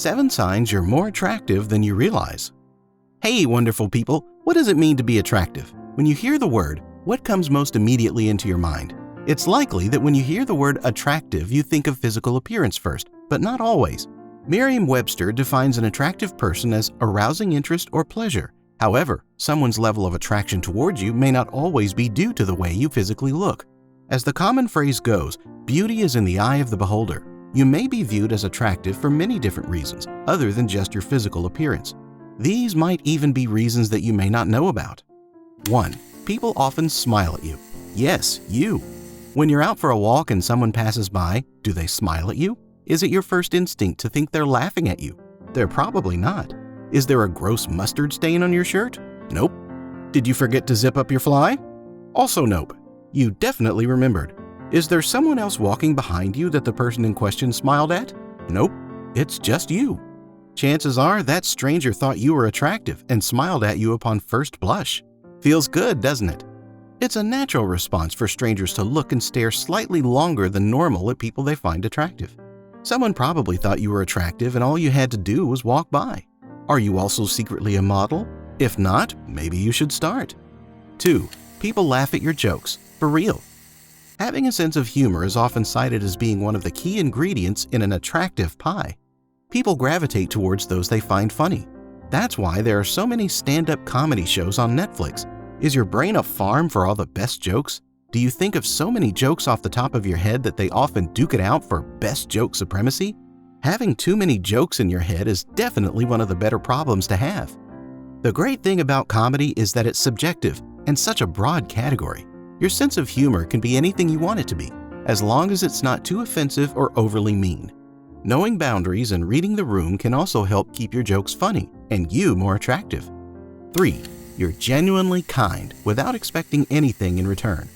7 signs you're more attractive than you realize. Hey, wonderful people, what does it mean to be attractive? When you hear the word, what comes most immediately into your mind? It's likely that when you hear the word attractive, you think of physical appearance first, but not always. Merriam-Webster defines an attractive person as arousing interest or pleasure. However, someone's level of attraction towards you may not always be due to the way you physically look. As the common phrase goes, beauty is in the eye of the beholder. You may be viewed as attractive for many different reasons, other than just your physical appearance. These might even be reasons that you may not know about. 1. People often smile at you. Yes, you. When you're out for a walk and someone passes by, do they smile at you? Is it your first instinct to think they're laughing at you? They're probably not. Is there a gross mustard stain on your shirt? Nope. Did you forget to zip up your fly? Also nope. You definitely remembered. Is there someone else walking behind you that the person in question smiled at? Nope. It's just you. Chances are that stranger thought you were attractive and smiled at you upon first blush. Feels good, doesn't it? It's a natural response for strangers to look and stare slightly longer than normal at people they find attractive. Someone probably thought you were attractive and all you had to do was walk by. Are you also secretly a model? If not, maybe you should start. 2. People laugh at your jokes. For real. Having a sense of humor is often cited as being one of the key ingredients in an attractive pie. People gravitate towards those they find funny. That's why there are so many stand-up comedy shows on Netflix. Is your brain a farm for all the best jokes? Do you think of so many jokes off the top of your head that they often duke it out for best joke supremacy? Having too many jokes in your head is definitely one of the better problems to have. The great thing about comedy is that it's subjective and such a broad category. Your sense of humor can be anything you want it to be, as long as it's not too offensive or overly mean. Knowing boundaries and reading the room can also help keep your jokes funny and you more attractive. 3. You're genuinely kind without expecting anything in return.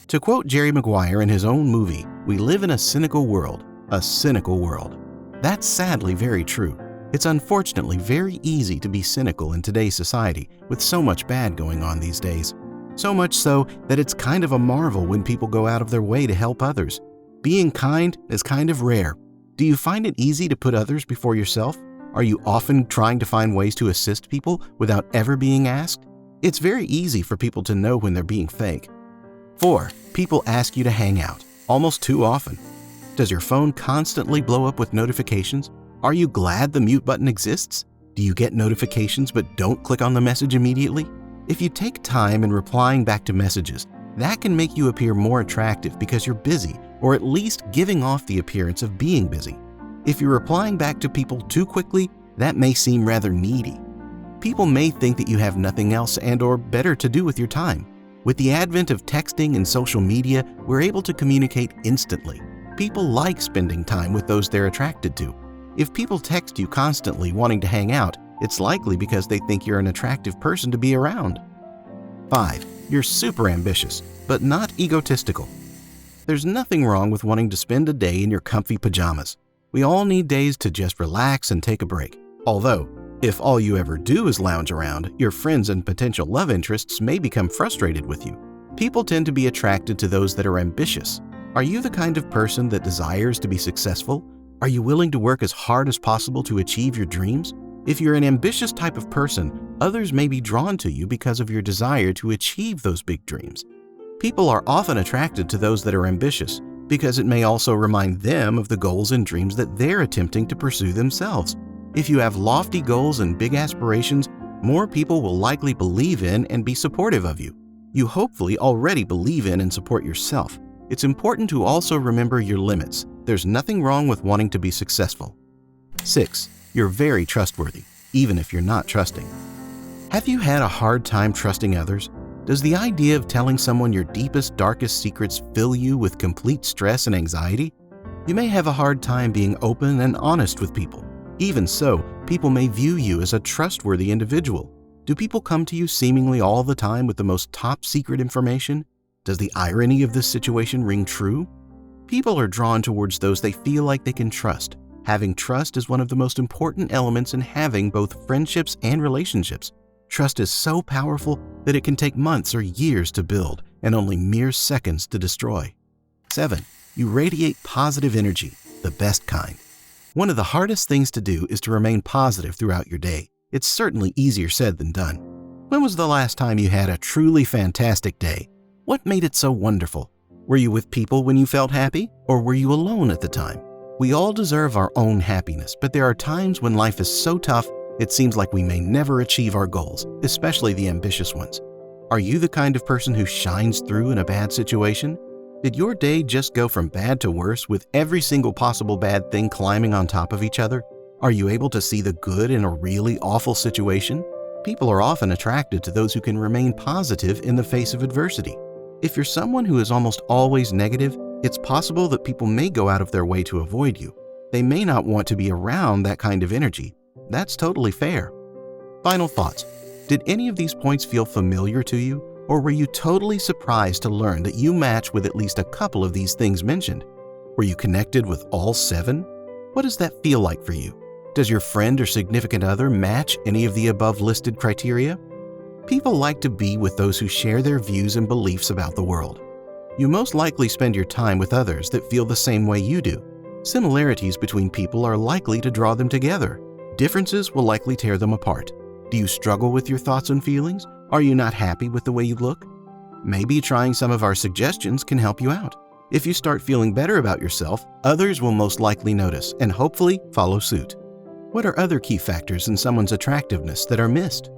To quote Jerry Maguire in his own movie, "We live in a cynical world, a cynical world." That's sadly very true. It's unfortunately very easy to be cynical in today's society with so much bad going on these days. So much so that it's kind of a marvel when people go out of their way to help others. Being kind is kind of rare. Do you find it easy to put others before yourself? Are you often trying to find ways to assist people without ever being asked? It's very easy for people to know when they're being fake. 4. People ask you to hang out, almost too often. Does your phone constantly blow up with notifications? Are you glad the mute button exists? Do you get notifications but don't click on the message immediately? If you take time in replying back to messages, that can make you appear more attractive because you're busy, or at least giving off the appearance of being busy. If you're replying back to people too quickly, that may seem rather needy. People may think that you have nothing else and/or better to do with your time. With the advent of texting and social media, we're able to communicate instantly. People like spending time with those they're attracted to. If people text you constantly wanting to hang out, it's likely because they think you're an attractive person to be around. 5. You're super ambitious, but not egotistical. There's nothing wrong with wanting to spend a day in your comfy pajamas. We all need days to just relax and take a break. Although, if all you ever do is lounge around, your friends and potential love interests may become frustrated with you. People tend to be attracted to those that are ambitious. Are you the kind of person that desires to be successful? Are you willing to work as hard as possible to achieve your dreams? If you're an ambitious type of person, others may be drawn to you because of your desire to achieve those big dreams. People are often attracted to those that are ambitious because it may also remind them of the goals and dreams that they're attempting to pursue themselves. If you have lofty goals and big aspirations, more people will likely believe in and be supportive of you. You hopefully already believe in and support yourself. It's important to also remember your limits. There's nothing wrong with wanting to be successful. 6. You're very trustworthy, even if you're not trusting. Have you had a hard time trusting others? Does the idea of telling someone your deepest, darkest secrets fill you with complete stress and anxiety? You may have a hard time being open and honest with people. Even so, people may view you as a trustworthy individual. Do people come to you seemingly all the time with the most top secret information? Does the irony of this situation ring true? People are drawn towards those they feel like they can trust. Having trust is one of the most important elements in having both friendships and relationships. Trust is so powerful that it can take months or years to build and only mere seconds to destroy. 7. You radiate positive energy, the best kind. One of the hardest things to do is to remain positive throughout your day. It's certainly easier said than done. When was the last time you had a truly fantastic day? What made it so wonderful? Were you with people when you felt happy, or were you alone at the time? We all deserve our own happiness, but there are times when life is so tough, it seems like we may never achieve our goals, especially the ambitious ones. Are you the kind of person who shines through in a bad situation? Did your day just go from bad to worse with every single possible bad thing climbing on top of each other? Are you able to see the good in a really awful situation? People are often attracted to those who can remain positive in the face of adversity. If you're someone who is almost always negative, it's possible that people may go out of their way to avoid you. They may not want to be around that kind of energy. That's totally fair. Final thoughts. Did any of these points feel familiar to you, or were you totally surprised to learn that you match with at least a couple of these things mentioned? Were you connected with all 7? What does that feel like for you? Does your friend or significant other match any of the above listed criteria? People like to be with those who share their views and beliefs about the world. You most likely spend your time with others that feel the same way you do. Similarities between people are likely to draw them together. Differences will likely tear them apart. Do you struggle with your thoughts and feelings? Are you not happy with the way you look? Maybe trying some of our suggestions can help you out. If you start feeling better about yourself, others will most likely notice and hopefully follow suit. What are other key factors in someone's attractiveness that are missed?